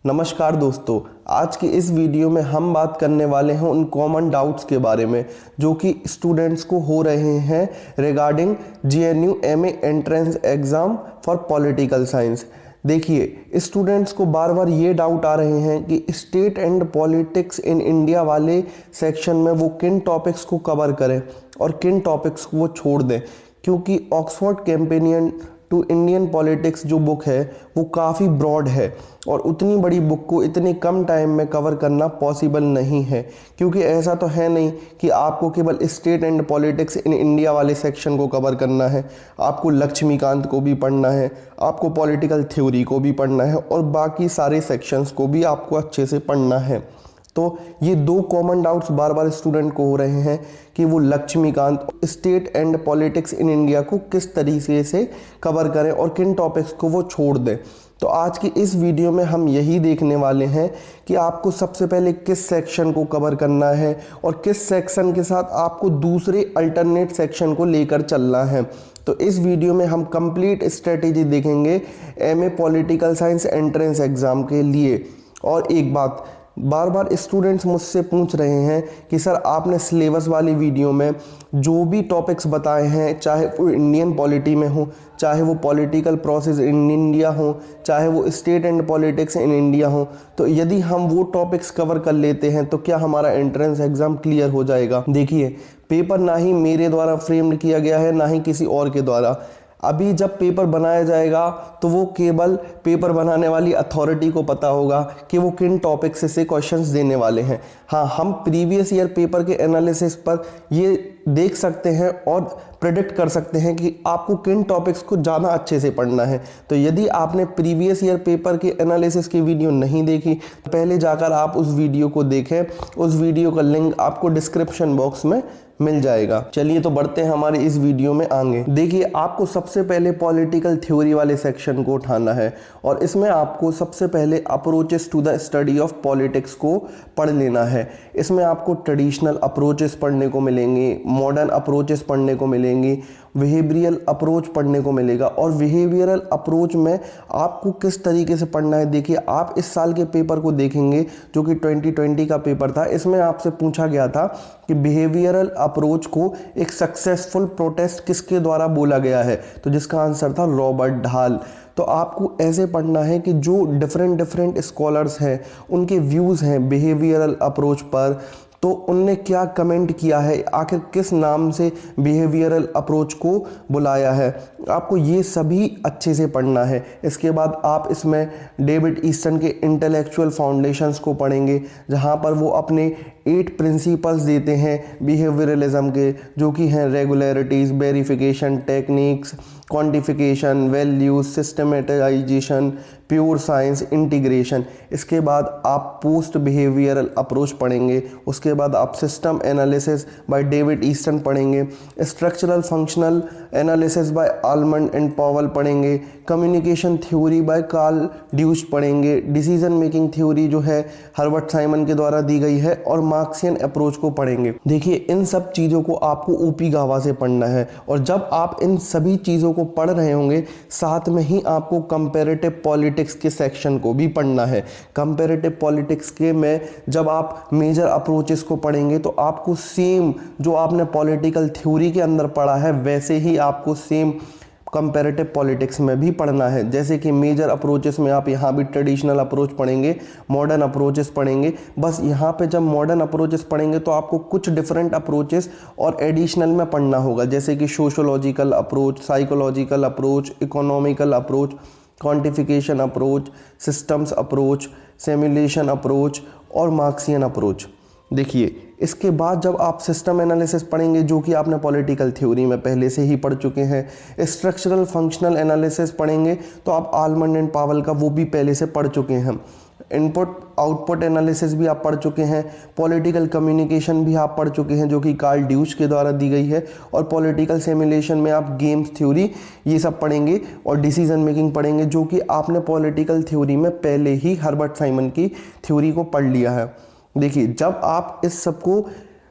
नमस्कार दोस्तों, आज की इस वीडियो में हम बात करने वाले हैं उन कॉमन डाउट्स के बारे में जो कि स्टूडेंट्स को हो रहे हैं regarding JNU MA entrance exam for political science. देखिए, स्टूडेंट्स को बार बार ये डाउट आ रहे हैं कि state and politics in India वाले सेक्शन में वो किन टॉपिक्स को कवर करें और किन टॉपिक्स को वो छोड़ दें, क्योंकि Oxford companion to Indian politics जो बुक है वो काफ़ी ब्रॉड है और उतनी बड़ी बुक को इतने कम टाइम में कवर करना पॉसिबल नहीं है। क्योंकि ऐसा तो है नहीं कि आपको केवल state and politics in India वाले सेक्शन को कवर करना है, आपको लक्ष्मीकांत को भी पढ़ना है, आपको पॉलिटिकल थ्योरी को भी पढ़ना है और बाकी सारे सेक्शंस को भी आपको अच्छे से पढ़ना है। तो ये दो कॉमन डाउट्स बार बार स्टूडेंट को हो रहे हैं कि वो Laxmikanth state and politics in India को किस तरीके से कवर करें और किन टॉपिक्स को वो छोड़ दें। तो आज की इस वीडियो में हम यही देखने वाले हैं कि आपको सबसे पहले किस सेक्शन को कवर करना है और किस सेक्शन के साथ आपको दूसरे अल्टरनेट सेक्शन को लेकर चलना है। तो इस वीडियो में हम कंप्लीट स्ट्रेटेजी देखेंगे MA political science entrance exam के लिए। और एक बात, बार बार स्टूडेंट्स मुझसे पूछ रहे हैं कि सर आपने सिलेबस वाली वीडियो में जो भी टॉपिक्स बताए हैं, चाहे वो इंडियन पॉलिटी में हो, चाहे वो पॉलिटिकल प्रोसेस इन इंडिया हो, चाहे वो state and politics in India हो, तो यदि हम वो टॉपिक्स कवर कर लेते हैं तो क्या हमारा एंट्रेंस एग्ज़ाम क्लियर हो जाएगा। देखिए, पेपर ना ही मेरे द्वारा फ्रेम्ड किया गया है ना ही किसी और के द्वारा। अभी जब पेपर बनाया जाएगा तो वो केवल पेपर बनाने वाली अथॉरिटी को पता होगा कि वो किन टॉपिक्स से क्वेश्चंस देने वाले हैं। हाँ, हम प्रीवियस ईयर पेपर के एनालिसिस पर ये देख सकते हैं और प्रेडिक्ट कर सकते हैं कि आपको किन टॉपिक्स को ज़्यादा अच्छे से पढ़ना है। तो यदि आपने प्रीवियस ईयर पेपर के एनालिसिस की वीडियो नहीं देखी तो पहले जाकर आप उस वीडियो को देखें। उस वीडियो का लिंक आपको डिस्क्रिप्शन बॉक्स में मिल जाएगा। चलिए तो बढ़ते हैं हमारे इस वीडियो में आगे। देखिए, आपको सबसे पहले पॉलिटिकल थ्योरी वाले सेक्शन को उठाना है और इसमें आपको सबसे पहले approaches to the study of politics को पढ़ लेना है। इसमें आपको ट्रेडिशनल अप्रोचेस पढ़ने को मिलेंगे, मॉडर्न अप्रोचेस पढ़ने को मिलेंगी, बिहेवियरल अप्रोच पढ़ने को मिलेगा। और बिहेवियरल अप्रोच में आपको किस तरीके से पढ़ना है, देखिए आप इस साल के पेपर को देखेंगे जो कि 2020 का पेपर था। इसमें आपसे पूछा गया था कि बिहेवियरल अप्रोच को एक सक्सेसफुल प्रोटेस्ट किसके द्वारा बोला गया है, तो जिसका आंसर था रॉबर्ट ढाल। तो आपको ऐसे पढ़ना है कि जो डिफरेंट स्कॉलर्स हैं उनके व्यूज़ हैं बिहेवियरल अप्रोच पर, तो उनने क्या कमेंट किया है, आखिर किस नाम से बिहेवियरल अप्रोच को बुलाया है, आपको ये सभी अच्छे से पढ़ना है। इसके बाद आप इसमें डेविड ईस्टन के इंटेलेक्चुअल फाउंडेशंस को पढ़ेंगे, जहाँ पर वो अपने 8 प्रिंसिपल्स देते हैं बिहेवियरलिज्म के, जो कि हैं regularities, verification techniques, quantification, values, systematization, pure science, integration. इसके बाद आप पोस्ट बिहेवियरल अप्रोच पढ़ेंगे। उसके बाद आप system analysis by David Easton पढ़ेंगे, structural functional analysis by Almond and Powell पढ़ेंगे, communication theory by Karl Deutsch पढ़ेंगे, डिसीजन मेकिंग थ्योरी जो है हर्बर्ट साइमन के द्वारा दी गई है, और मार्क्सियन अप्रोच को पढ़ेंगे। देखिए, इन सब चीज़ों को आपको ओपी गावा से पढ़ना है और जब आप इन सभी चीज़ों को पढ़ रहे होंगे साथ में ही आपको कंपैरेटिव पॉलिटिक्स के सेक्शन को भी पढ़ना है। कंपैरेटिव पॉलिटिक्स के में जब आप मेजर अप्रोचेस को पढ़ेंगे तो आपको सेम जो आपने पॉलिटिकल थ्योरी के अंदर पढ़ा है वैसे ही आपको सेम कंपैरेटिव पॉलिटिक्स में भी पढ़ना है। जैसे कि मेजर अप्रोचेस में आप यहाँ भी ट्रेडिशनल अप्रोच पढ़ेंगे, मॉडर्न अप्रोचेस पढ़ेंगे। बस यहाँ पे जब मॉडर्न अप्रोचेस पढ़ेंगे तो आपको कुछ डिफरेंट अप्रोचेस और एडिशनल में पढ़ना होगा, जैसे कि sociological approach, psychological approach, economical approach, quantification approach, systems approach, simulation approach और मार्क्सियन अप्रोच। देखिए, इसके बाद जब आप सिस्टम एनालिसिस पढ़ेंगे जो कि आपने पॉलिटिकल थ्योरी में पहले से ही पढ़ चुके हैं, स्ट्रक्चरल फंक्शनल एनालिसिस पढ़ेंगे तो आप आलमंड एंड पावल का वो भी पहले से पढ़ चुके हैं, इनपुट आउटपुट एनालिसिस भी आप पढ़ चुके हैं, पॉलिटिकल कम्युनिकेशन भी आप पढ़ चुके हैं जो कि कार्ल ड्यूश के द्वारा दी गई है, और पॉलिटिकल सिमुलेशन में आप गेम्स थ्योरी ये सब पढ़ेंगे और डिसीजन मेकिंग पढ़ेंगे जो कि आपने पॉलिटिकल थ्योरी में पहले ही हर्बर्ट साइमन की थ्योरी को पढ़ लिया है। देखिए, जब आप इस सब को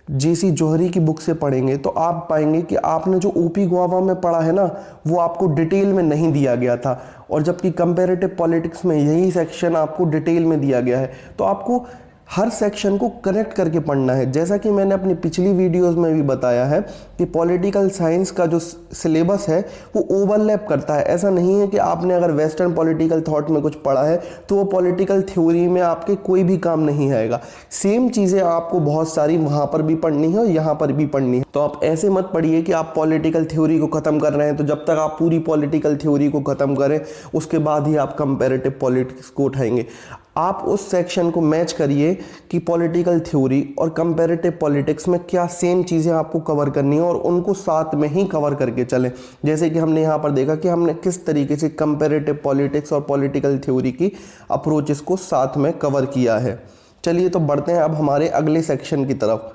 जेसी जौहरी की बुक से पढ़ेंगे तो आप पाएंगे कि आपने जो ओपी गोवा में पढ़ा है ना, वो आपको डिटेल में नहीं दिया गया था, और जबकि कंपैरेटिव पॉलिटिक्स में यही सेक्शन आपको डिटेल में दिया गया है। तो आपको हर सेक्शन को कनेक्ट करके पढ़ना है। जैसा कि मैंने अपनी पिछली वीडियोस में भी बताया है कि पॉलिटिकल साइंस का जो सिलेबस है वो ओवरलैप करता है। ऐसा नहीं है कि आपने अगर वेस्टर्न पॉलिटिकल थॉट में कुछ पढ़ा है तो वो पॉलिटिकल थ्योरी में आपके कोई भी काम नहीं आएगा। सेम चीज़ें आपको बहुत सारी वहाँ पर भी पढ़नी है और यहाँ पर भी पढ़नी है। तो आप ऐसे मत पढ़िए कि आप पॉलिटिकल थ्योरी को ख़त्म कर रहे हैं, तो जब तक आप पूरी पॉलिटिकल थ्योरी को ख़त्म करें उसके बाद ही आप कंपेरेटिव पॉलिटिक्स को उठाएंगे। आप उस सेक्शन को मैच करिए कि पॉलिटिकल थ्योरी और कंपैरेटिव पॉलिटिक्स में क्या सेम चीज़ें आपको कवर करनी है, और उनको साथ में ही कवर करके चलें। जैसे कि हमने यहाँ पर देखा कि हमने किस तरीके से कंपैरेटिव पॉलिटिक्स और पॉलिटिकल थ्योरी की अप्रोचेस को साथ में कवर किया है। चलिए तो बढ़ते हैं अब हमारे अगले सेक्शन की तरफ।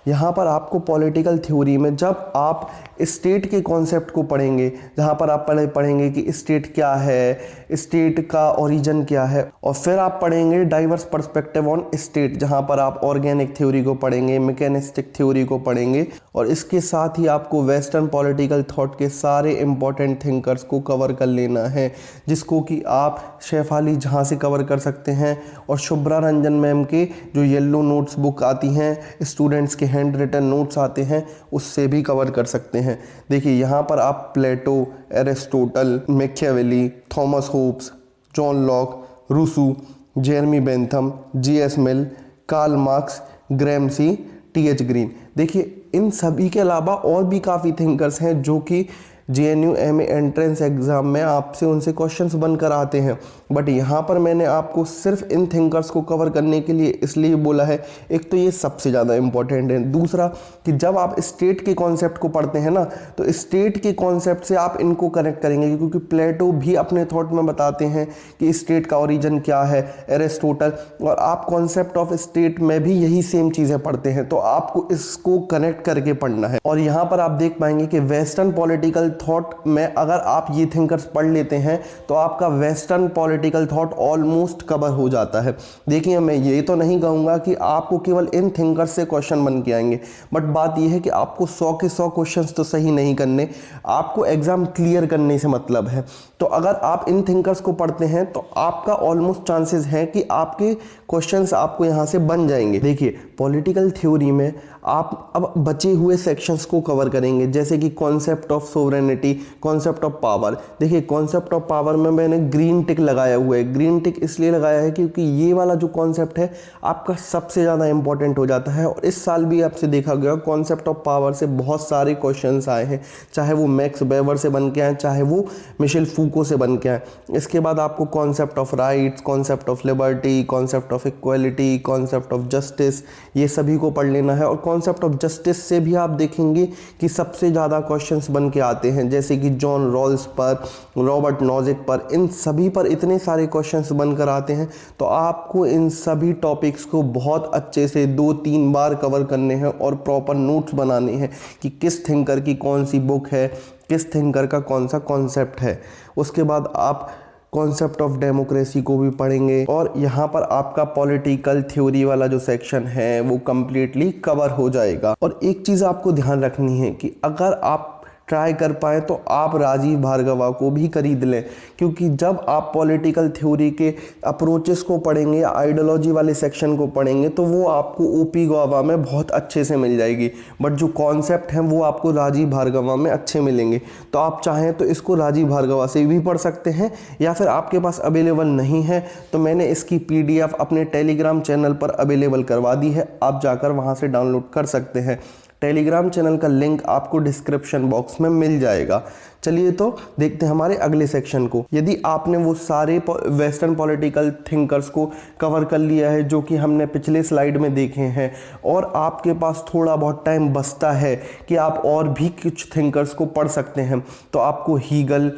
यहाँ पर आपको पॉलिटिकल थ्योरी में जब आप स्टेट के कॉन्सेप्ट को पढ़ेंगे, जहाँ पर आप पढ़ेंगे कि स्टेट क्या है, स्टेट का ओरिजिन क्या है, और फिर आप पढ़ेंगे डाइवर्स पर्सपेक्टिव ऑन स्टेट, जहाँ पर आप ऑर्गेनिक थ्योरी को पढ़ेंगे, मैकेनिस्टिक थ्योरी को पढ़ेंगे, और इसके साथ ही आपको वेस्टर्न पॉलिटिकल थॉट के सारे इंपॉर्टेंट थिंकर्स को कवर कर लेना है, जिसको कि आप शेफाली जहाँ से कवर कर सकते हैं, और शुभ्रा रंजन मैम के जो येलो नोट्स बुक आती हैं, स्टूडेंट्स के हैंड रिटन नोट्स आते हैं, उससे भी कवर कर सकते हैं। देखिए यहाँ पर आप Plato, Aristotle, Machiavelli, Thomas Hobbes, John Locke, Rousseau, Jeremy Bentham, G S. Mill, Karl Marx, Gramsci, T H. Green, देखिए इन सभी के अलावा और भी काफ़ी थिंकर्स हैं जो कि JNU MA एंट्रेंस एग्ज़ाम में आपसे उनसे क्वेश्चंस बनकर आते हैं। बट यहाँ पर मैंने आपको सिर्फ इन थिंकर्स को कवर करने के लिए इसलिए बोला है, एक तो ये सबसे ज़्यादा इम्पोर्टेंट है, दूसरा कि जब आप स्टेट के कॉन्सेप्ट को पढ़ते हैं ना, तो स्टेट के कॉन्सेप्ट से आप इनको कनेक्ट करेंगे, क्योंकि प्लेटो भी अपने थॉट में बताते हैं कि स्टेट का ओरिजिन क्या है, एरिस्टोटल, और आप कॉन्सेप्ट ऑफ स्टेट में भी यही सेम चीज़ें पढ़ते हैं, तो आपको इसको कनेक्ट करके पढ़ना है। और यहाँ पर आप देख पाएंगे कि वेस्टर्न पॉलिटिकल थॉट में अगर आप ये थिंकर्स पढ़ लेते हैं तो आपका western political thought almost cover हो जाता है। देखिए मैं ये तो नहीं कहूँगा कि आपको केवल इन थिंकर्स से क्वेश्चन बन के आएंगे, बट बात यह है कि आपको 100 के 100 क्वेश्चंस तो सही नहीं करने, आपको एग्ज़ाम क्लियर करने से मतलब है। तो अगर आप इन थिंकर्स को पढ़ते हैं तो आपका ऑलमोस्ट चांसेस हैं कि आपके क्वेश्चंस आपको यहाँ से बन जाएंगे। देखिए पॉलिटिकल थ्योरी में आप अब बचे हुए सेक्शंस को कवर करेंगे, जैसे कि concept of sovereignty, concept of power. देखिए कॉन्सेप्ट ऑफ पावर में मैंने ग्रीन टिक लगाया हुआ है। ग्रीन टिक इसलिए लगाया है क्योंकि ये वाला जो कॉन्सेप्ट है आपका सबसे ज़्यादा इंपॉर्टेंट हो जाता है, और इस साल भी आपसे देखा गया कॉन्सेप्ट ऑफ पावर से बहुत सारे क्वेश्चंस आए हैं, चाहे वो मैक्स वेबर से बन के आए, चाहे वो मिशेल फूको से बन के आए। इसके बाद आपको concept of rights, concept of liberty, concept of equality, concept of justice, ये सभी को पढ़ लेना है। और कॉन्सेप्ट ऑफ जस्टिस से भी आप देखेंगे कि सबसे ज़्यादा क्वेश्चंस बन के आते हैं, जैसे कि जॉन रॉल्स पर, रॉबर्ट नॉजिक पर, इन सभी पर इतने सारे क्वेश्चंस बनकर आते हैं। तो आपको इन सभी टॉपिक्स को बहुत अच्छे से 2-3 बार कवर करने हैं और प्रॉपर नोट्स बनाने हैं कि किस थिंकर की कौन सी बुक है, किस थिंकर का कौन सा कॉन्सेप्ट है। उसके बाद आप कॉन्सेप्ट ऑफ डेमोक्रेसी को भी पढ़ेंगे, और यहाँ पर आपका पॉलिटिकल थ्योरी वाला जो सेक्शन है वो कम्प्लीटली कवर हो जाएगा। और एक चीज़ आपको ध्यान रखनी है कि अगर आप ट्राई कर पाए तो आप राजीव भार्गवा को भी खरीद लें, क्योंकि जब आप पॉलिटिकल थ्योरी के अप्रोचेस को पढ़ेंगे, आइडियोलॉजी वाले सेक्शन को पढ़ेंगे, तो वो आपको ओपी गोवा में बहुत अच्छे से मिल जाएगी, बट जो कॉन्सेप्ट हैं वो आपको राजीव भार्गवा में अच्छे मिलेंगे। तो आप चाहें तो इसको राजीव भार्गवा से भी पढ़ सकते हैं, या फिर आपके पास अवेलेबल नहीं है तो मैंने इसकी PDF अपने टेलीग्राम चैनल पर अवेलेबल करवा दी है, आप जाकर वहाँ से डाउनलोड कर सकते हैं। टेलीग्राम चैनल का लिंक आपको डिस्क्रिप्शन बॉक्स में मिल जाएगा। चलिए तो देखते हैं हमारे अगले सेक्शन को। यदि आपने वो सारे वेस्टर्न पॉलिटिकल थिंकर्स को कवर कर लिया है जो कि हमने पिछले स्लाइड में देखे हैं, और आपके पास थोड़ा बहुत टाइम बचता है कि आप और भी कुछ थिंकर्स को पढ़ सकते हैं, तो आपको हीगल,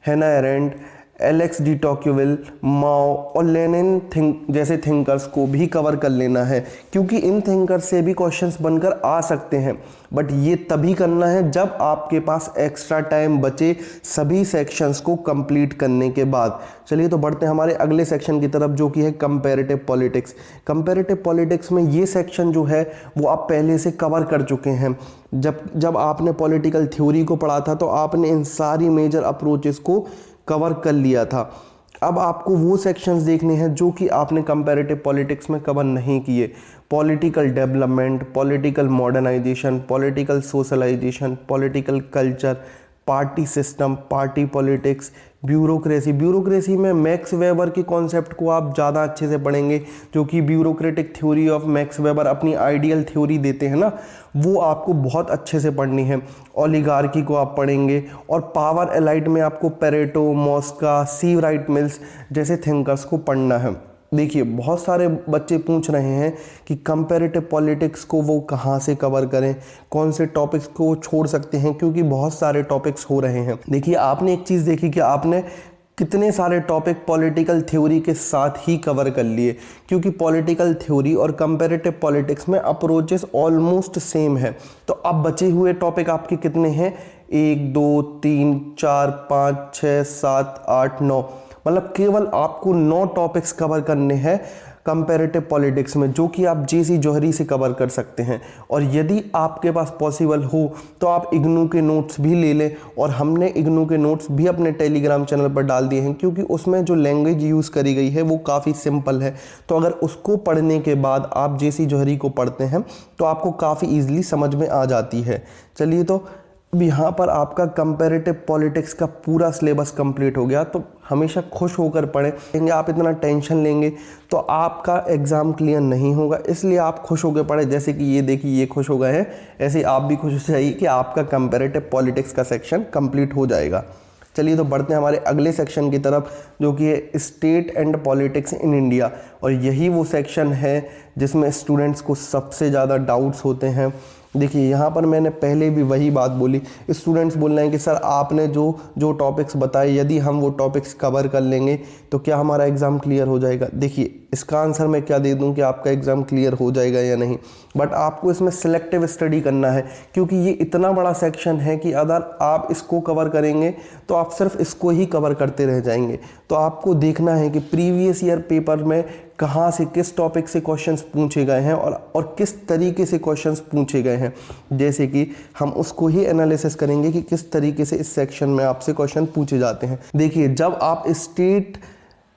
हैना एरेंट, एलेक्स डी टॉक्यूविल, माओ और लेनिन जैसे थिंकर्स को भी कवर कर लेना है, क्योंकि इन थिंकर्स से भी क्वेश्चंस बनकर आ सकते हैं। बट ये तभी करना है जब आपके पास एक्स्ट्रा टाइम बचे सभी सेक्शंस को कंप्लीट करने के बाद। चलिए तो बढ़ते हैं हमारे अगले सेक्शन की तरफ, जो कि है कंपैरेटिव पॉलिटिक्स। कंपैरेटिव पॉलिटिक्स में ये सेक्शन जो है वो आप पहले से कवर कर चुके हैं। जब आपने पॉलिटिकल थ्योरी को पढ़ा था तो आपने इन सारी मेजर अप्रोचेस को कवर कर लिया था। अब आपको वो सेक्शंस देखने हैं जो कि आपने कंपैरेटिव पॉलिटिक्स में कवर नहीं किए। Political development, political modernisation, political socialisation, political culture, party system, party politics, bureaucracy में मैक्स वेबर के कॉन्सेप्ट को आप ज़्यादा अच्छे से पढ़ेंगे, जो कि bureaucratic theory of Max Weber अपनी आइडियल थ्योरी देते हैं ना, वो आपको बहुत अच्छे से पढ़नी है। ओलिगार्की को आप पढ़ेंगे और पावर एलाइट में आपको पेरेटो, मॉस्का, सी राइट मिल्स जैसे थिंकर्स को पढ़ना है। देखिए बहुत सारे बच्चे पूछ रहे हैं कि कंपैरेटिव पॉलिटिक्स को वो कहाँ से कवर करें, कौन से टॉपिक्स को छोड़ सकते हैं, क्योंकि बहुत सारे टॉपिक्स हो रहे हैं। देखिए आपने एक चीज़ देखी कि आपने कितने सारे टॉपिक पॉलिटिकल थ्योरी के साथ ही कवर कर लिए, क्योंकि पॉलिटिकल थ्योरी और कंपैरेटिव पॉलिटिक्स में अप्रोचेस ऑलमोस्ट सेम है। तो अब बचे हुए टॉपिक आपके कितने हैं? 1 2 3 4 5 6 7 8 9, मतलब केवल आपको 9 टॉपिक्स कवर करने हैं कंपैरेटिव पॉलिटिक्स में, जो कि आप जेसी जौहरी से कवर कर सकते हैं। और यदि आपके पास पॉसिबल हो तो आप इग्नू के नोट्स भी ले लें, और हमने इग्नू के नोट्स भी अपने टेलीग्राम चैनल पर डाल दिए हैं, क्योंकि उसमें जो लैंग्वेज यूज़ करी गई है वो काफ़ी सिंपल है। तो अगर उसको पढ़ने के बाद आप जेसी जौहरी को पढ़ते हैं तो आपको काफ़ी ईजिली समझ में आ जाती है। चलिए तो अब यहाँ पर आपका कंपैरेटिव पॉलिटिक्स का पूरा सिलेबस कंप्लीट हो गया। तो हमेशा खुश होकर पढ़ें। आप इतना टेंशन लेंगे तो आपका एग्ज़ाम क्लियर नहीं होगा, इसलिए आप खुश होकर पढ़ें। जैसे कि ये देखिए ये खुश हो गए हैं, ऐसे आप भी खुश हो जाइए कि आपका कंपैरेटिव पॉलिटिक्स का सेक्शन कंप्लीट हो जाएगा। चलिए तो बढ़ते हैं हमारे अगले सेक्शन की तरफ, जो कि है state and politics in India. और यही वो सेक्शन है जिसमें स्टूडेंट्स को सबसे ज़्यादा डाउट्स होते हैं। देखिए यहाँ पर मैंने पहले भी वही बात बोली, स्टूडेंट्स बोल रहे हैं कि सर आपने जो टॉपिक्स बताए, यदि हम वो टॉपिक्स कवर कर लेंगे तो क्या हमारा एग्ज़ाम क्लियर हो जाएगा। देखिए इसका आंसर मैं क्या दे दूं कि आपका एग्ज़ाम क्लियर हो जाएगा या नहीं, बट आपको इसमें सिलेक्टिव स्टडी करना है, क्योंकि ये इतना बड़ा सेक्शन है कि अगर आप इसको कवर करेंगे तो आप सिर्फ इसको ही कवर करते रह जाएंगे। तो आपको देखना है कि प्रीवियस ईयर पेपर में कहाँ से किस टॉपिक से क्वेश्चंस पूछे गए हैं और किस तरीके से क्वेश्चंस पूछे गए हैं। जैसे कि हम उसको ही एनालिसिस करेंगे कि किस तरीके से इस सेक्शन में आपसे क्वेश्चन पूछे जाते हैं। देखिए जब आप स्टेट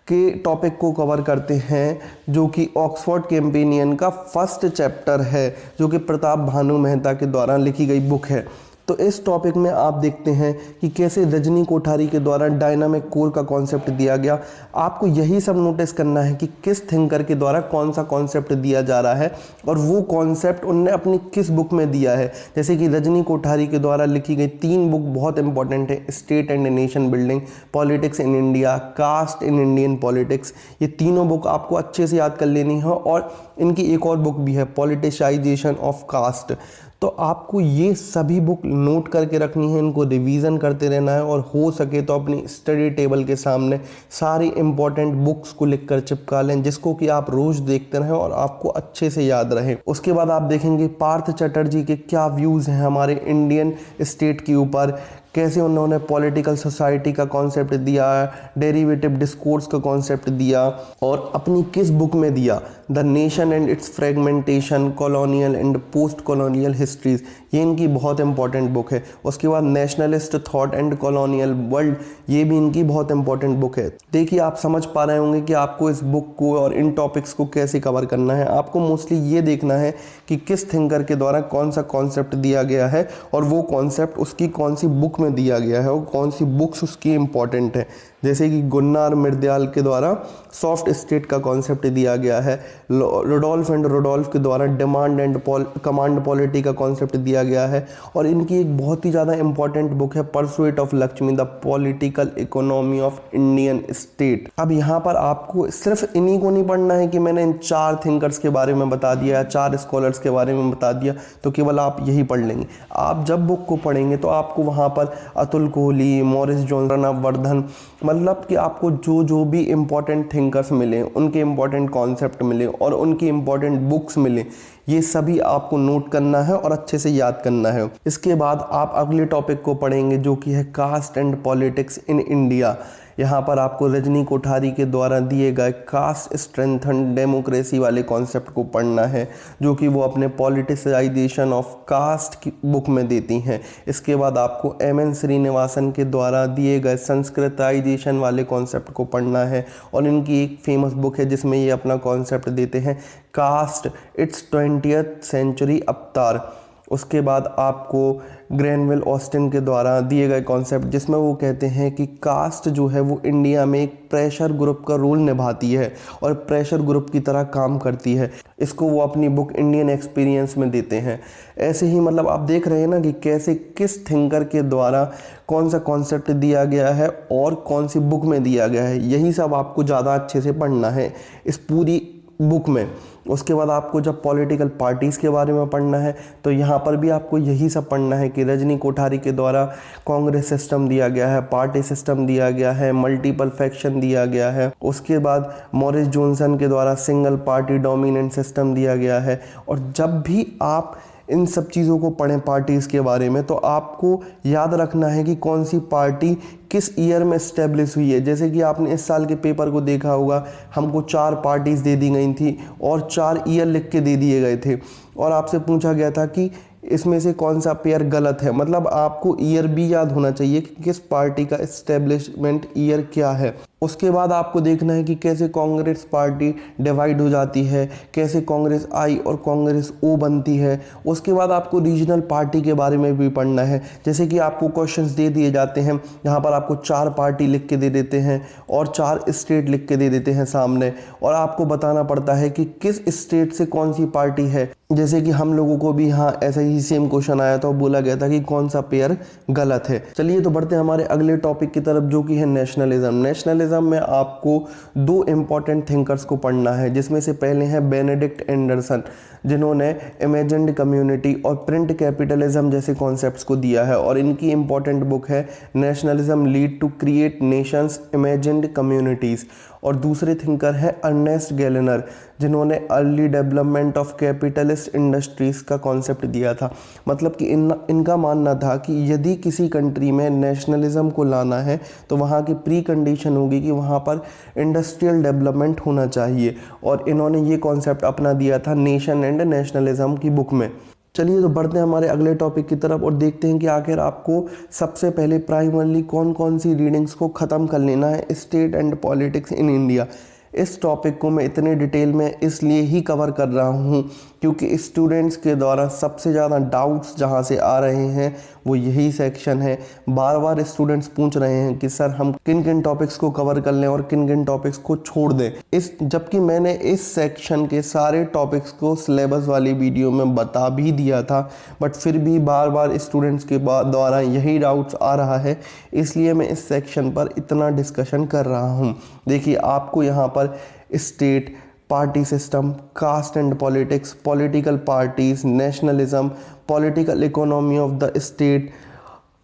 के टॉपिक को कवर करते हैं, जो कि ऑक्सफोर्ड कैम्पेनियन का फर्स्ट चैप्टर है, जो कि प्रताप भानु मेहता के द्वारा लिखी गई बुक है, तो इस टॉपिक में आप देखते हैं कि कैसे रजनी कोठारी के द्वारा डायनामिक कोर का कॉन्सेप्ट दिया गया। आपको यही सब नोटिस करना है कि किस थिंकर के द्वारा कौन सा कॉन्सेप्ट दिया जा रहा है और वो कॉन्सेप्ट उनने अपनी किस बुक में दिया है। जैसे कि रजनी कोठारी के द्वारा लिखी गई 3 बुक बहुत इंपॉर्टेंट है, state and nation building, politics in India, caste in Indian politics. ये तीनों बुक आपको अच्छे से याद कर लेनी है। और इनकी एक और बुक भी है, पॉलिटिसाइजेशन ऑफ कास्ट। तो आपको ये सभी बुक नोट करके रखनी है, इनको रिवीजन करते रहना है, और हो सके तो अपनी स्टडी टेबल के सामने सारी इंपॉर्टेंट बुक्स को लिखकर चिपका लें, जिसको कि आप रोज देखते रहें और आपको अच्छे से याद रहे। उसके बाद आप देखेंगे पार्थ चटर्जी के क्या व्यूज़ हैं हमारे इंडियन स्टेट के ऊपर, कैसे उन्होंने पॉलिटिकल सोसाइटी का कॉन्सेप्ट दिया, डेरिवेटिव डिस्कोर्स का कॉन्सेप्ट दिया, और अपनी किस बुक में दिया, the nation and it's fragmentation, colonial and post colonial histories. ये इनकी बहुत इंपॉर्टेंट बुक है। उसके बाद nationalist thought and colonial world, ये भी इनकी बहुत इंपॉर्टेंट बुक है। देखिए आप समझ पा रहे होंगे कि आपको इस बुक को और इन टॉपिक्स को कैसे कवर करना है। आपको मोस्टली ये देखना है कि किस थिंकर के द्वारा कौन सा कॉन्सेप्ट दिया गया है, और वो कॉन्सेप्ट उसकी कौन सी बुक में दिया गया है, और कौन सी बुक्स उसकी इंपॉर्टेंट है। जैसे कि गुन्नार मिर्दयाल के द्वारा सॉफ्ट स्टेट का कॉन्सेप्ट दिया गया है, रुडोल्फ एंड रुडोल्फ के द्वारा डिमांड एंड कमांड पॉलिटी का कॉन्सेप्ट दिया गया है। और इनकी एक बहुत ही ज़्यादा इंपॉर्टेंट बुक है, pursuit of Lakshmi, the political economy of Indian state. अब यहाँ पर आपको सिर्फ इन्हीं को नहीं पढ़ना है कि मैंने इन 4 थिंकर्स के बारे में बता दिया, 4 स्कॉलर्स के बारे में बता दिया तो केवल आप यही पढ़ लेंगे। आप जब बुक को पढ़ेंगे तो आपको वहाँ पर अतुल कोहली, मॉरिस जॉनसन, वर्धन, मतलब कि आपको जो जो भी इम्पोर्टेंट थिंकर्स मिले, उनके इम्पोर्टेंट कॉन्सेप्ट मिले और उनकी इम्पोर्टेंट बुक्स मिले, ये सभी आपको नोट करना है और अच्छे से याद करना है। इसके बाद आप अगले टॉपिक को पढ़ेंगे जो कि है caste and politics in India. यहाँ पर आपको रजनी कोठारी के द्वारा दिए गए कास्ट स्ट्रेंथन डेमोक्रेसी वाले कॉन्सेप्ट को पढ़ना है, जो कि वो अपने पॉलिटिसाइजेशन ऑफ कास्ट की बुक में देती हैं। इसके बाद आपको एम.एन. श्रीनिवासन के द्वारा दिए गए संस्कृताइजेशन वाले कॉन्सेप्ट को पढ़ना है, और इनकी एक फेमस बुक है जिसमें ये अपना कॉन्सेप्ट देते हैं, कास्ट इट्स 20th सेंचुरी अवतार। उसके बाद आपको ग्रैनविल ऑस्टिन के द्वारा दिए गए कॉन्सेप्ट, जिसमें वो कहते हैं कि कास्ट जो है वो इंडिया में एक प्रेशर ग्रुप का रोल निभाती है और प्रेशर ग्रुप की तरह काम करती है। इसको वो अपनी बुक इंडियन एक्सपीरियंस में देते हैं। ऐसे ही मतलब आप देख रहे हैं ना कि कैसे किस थिंकर के द्वारा कौन सा कॉन्सेप्ट दिया गया है और कौन सी बुक में दिया गया है, यही सब आपको ज़्यादा अच्छे से पढ़ना है इस पूरी बुक में। उसके बाद आपको जब पॉलिटिकल पार्टीज़ के बारे में पढ़ना है तो यहाँ पर भी आपको यही सब पढ़ना है कि रजनी कोठारी के द्वारा कांग्रेस सिस्टम दिया गया है, पार्टी सिस्टम दिया गया है, मल्टीपल फैक्शन दिया गया है। उसके बाद मॉरिस जॉनसन के द्वारा सिंगल पार्टी डोमिनेंट सिस्टम दिया गया है। और जब भी आप इन सब चीज़ों को पढ़ें पार्टीज़ के बारे में, तो आपको याद रखना है कि कौन सी पार्टी किस ईयर में इस्टेब्लिश हुई है। जैसे कि आपने इस साल के पेपर को देखा होगा, हमको 4 पार्टीज़ दे दी गई थी और 4 ईयर लिख के दे दिए गए थे, और आपसे पूछा गया था कि इसमें से कौन सा पेयर गलत है। मतलब आपको ईयर भी याद होना चाहिए कि किस पार्टी का इस्टेब्लिशमेंट ईयर क्या है। उसके बाद आपको देखना है कि कैसे कांग्रेस पार्टी डिवाइड हो जाती है, कैसे कांग्रेस आई और कांग्रेस ओ बनती है। उसके बाद आपको रीजनल पार्टी के बारे में भी पढ़ना है। जैसे कि आपको क्वेश्चंस दे दिए जाते हैं, यहाँ पर आपको 4 पार्टी लिख के दे देते हैं और 4 स्टेट लिख के दे देते हैं सामने, और आपको बताना पड़ता है कि किस स्टेट से कौन सी पार्टी है। जैसे कि हम लोगों को भी यहाँ ऐसा ही सेम क्वेश्चन आया था, बोला गया था कि कौन सा पेयर गलत है। चलिए तो बढ़ते हैं हमारे अगले टॉपिक की तरफ, जो कि है नेशनलिज्म। नेशनलिज्म में आपको 2 इम्पॉर्टेंट थिंकर्स को पढ़ना है, जिसमें से पहले हैं बेनेडिक्ट एंडरसन, जिन्होंने इमेजिन्ड कम्युनिटी और प्रिंट कैपिटलिज्म जैसे कॉन्सेप्ट्स को दिया है, और इनकी इम्पॉर्टेंट बुक है nationalism lead to create nations imagined communities. और दूसरे थिंकर है अर्नेस्ट गैलेनर, जिन्होंने early development of capitalist industries का कॉन्सेप्ट दिया था। मतलब कि इनका मानना था कि यदि किसी कंट्री में नेशनलिज्म को लाना है तो वहाँ की प्री कंडीशन होगी कि वहाँ पर इंडस्ट्रियल डेवलपमेंट होना चाहिए, और इन्होंने ये कॉन्सेप्ट अपना दिया था नेशन एंड नेशनलिज्म की बुक में। चलिए तो बढ़ते हैं हमारे अगले टॉपिक की तरफ और देखते हैं कि आखिर आपको सबसे पहले प्राइमरली कौन कौन सी रीडिंग्स को ख़त्म कर लेना है state and politics in India. इस टॉपिक को मैं इतने डिटेल में इसलिए ही कवर कर रहा हूँ क्योंकि स्टूडेंट्स के द्वारा सबसे ज़्यादा डाउट्स जहाँ से आ रहे हैं वो यही सेक्शन है। बार बार स्टूडेंट्स पूछ रहे हैं कि सर हम किन किन टॉपिक्स को कवर कर लें और किन किन टॉपिक्स को छोड़ दें। जबकि मैंने इस सेक्शन के सारे टॉपिक्स को सिलेबस वाली वीडियो में बता भी दिया था, बट फिर भी बार बार स्टूडेंट्स के द्वारा यही डाउट्स आ रहा है, इसलिए मैं इस सेक्शन पर इतना डिस्कशन कर रहा हूँ। देखिए आपको यहाँ पर state, party system, caste and politics, political parties, nationalism, political economy of the state,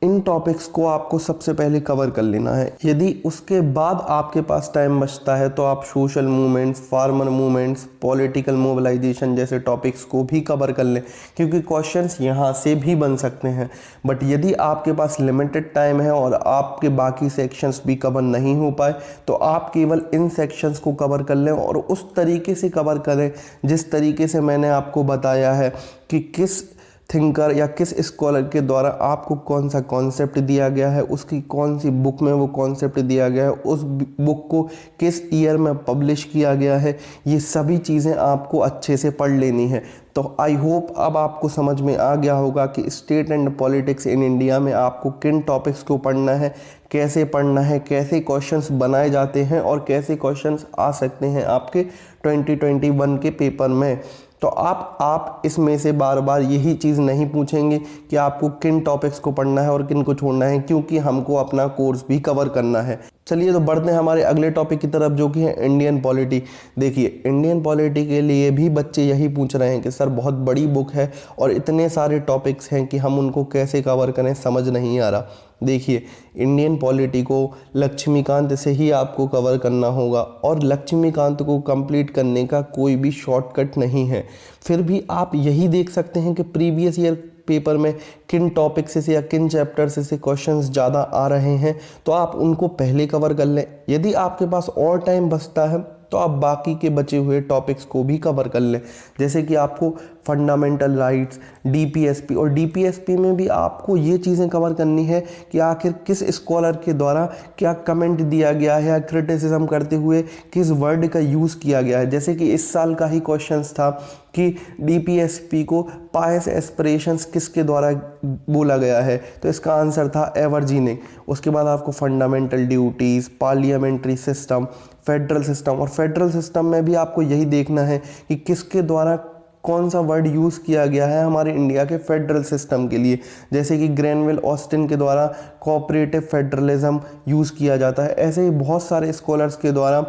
इन टॉपिक्स को आपको सबसे पहले कवर कर लेना है। यदि उसके बाद आपके पास टाइम बचता है तो आप social movements, farmer movements, political mobilisation जैसे टॉपिक्स को भी कवर कर लें, क्योंकि क्वेश्चंस यहाँ से भी बन सकते हैं। बट यदि आपके पास लिमिटेड टाइम है और आपके बाकी सेक्शंस भी कवर नहीं हो पाए तो आप केवल इन सेक्शंस को कवर कर लें और उस तरीके से कवर करें जिस तरीके से मैंने आपको बताया है कि किस थिंकर या किस स्कॉलर के द्वारा आपको कौन सा कॉन्सेप्ट दिया गया है, उसकी कौन सी बुक में वो कॉन्सेप्ट दिया गया है, उस बुक को किस ईयर में पब्लिश किया गया है, ये सभी चीज़ें आपको अच्छे से पढ़ लेनी है। तो आई होप अब आपको समझ में आ गया होगा कि state and politics in India में आपको किन टॉपिक्स को पढ़ना है, कैसे पढ़ना है, कैसे क्वेश्चंस बनाए जाते हैं और कैसे क्वेश्चंस आ सकते हैं आपके 2021 के पेपर में। तो आप इसमें से बार बार यही चीज़ नहीं पूछेंगे कि आपको किन टॉपिक्स को पढ़ना है और किन को छोड़ना है, क्योंकि हमको अपना कोर्स भी कवर करना है। चलिए तो बढ़ते हैं हमारे अगले टॉपिक की तरफ, जो कि है इंडियन पॉलिटी। देखिए, इंडियन पॉलिटी के लिए भी बच्चे यही पूछ रहे हैं कि सर बहुत बड़ी बुक है और इतने सारे टॉपिक्स हैं कि हम उनको कैसे कवर करें, समझ नहीं आ रहा। देखिए, इंडियन पॉलिटी को लक्ष्मीकांत से ही आपको कवर करना होगा और लक्ष्मीकांत को कंप्लीट करने का कोई भी शॉर्टकट नहीं है। फिर भी आप यही देख सकते हैं कि प्रीवियस ईयर पेपर में किन टॉपिक्स से या किन चैप्टर्स से क्वेश्चंस ज़्यादा आ रहे हैं, तो आप उनको पहले कवर कर लें। यदि आपके पास और टाइम बचता है तो आप बाकी के बचे हुए टॉपिक्स को भी कवर कर लें। जैसे कि आपको फंडामेंटल राइट्स, डीपीएसपी, और डीपीएसपी में भी आपको ये चीज़ें कवर करनी है कि आखिर किस स्कॉलर के द्वारा क्या कमेंट दिया गया है या क्रिटिसिज्म करते हुए किस वर्ड का यूज़ किया गया है। जैसे कि इस साल का ही क्वेश्चंस था कि डीपीएसपी को पायस एस्पिरेशंस किसके द्वारा बोला गया है, तो इसका आंसर था एवर्जीनिक। उसके बाद आपको fundamental duties, parliamentary system, federal system, और फेडरल सिस्टम में भी आपको यही देखना है कि किसके द्वारा कौन सा वर्ड यूज़ किया गया है हमारे इंडिया के फेडरल सिस्टम के लिए। जैसे कि ग्रेनवेल ऑस्टिन के द्वारा कोऑपरेटिव फेडरलिज्म यूज़ किया जाता है। ऐसे ही बहुत सारे स्कॉलर्स के द्वारा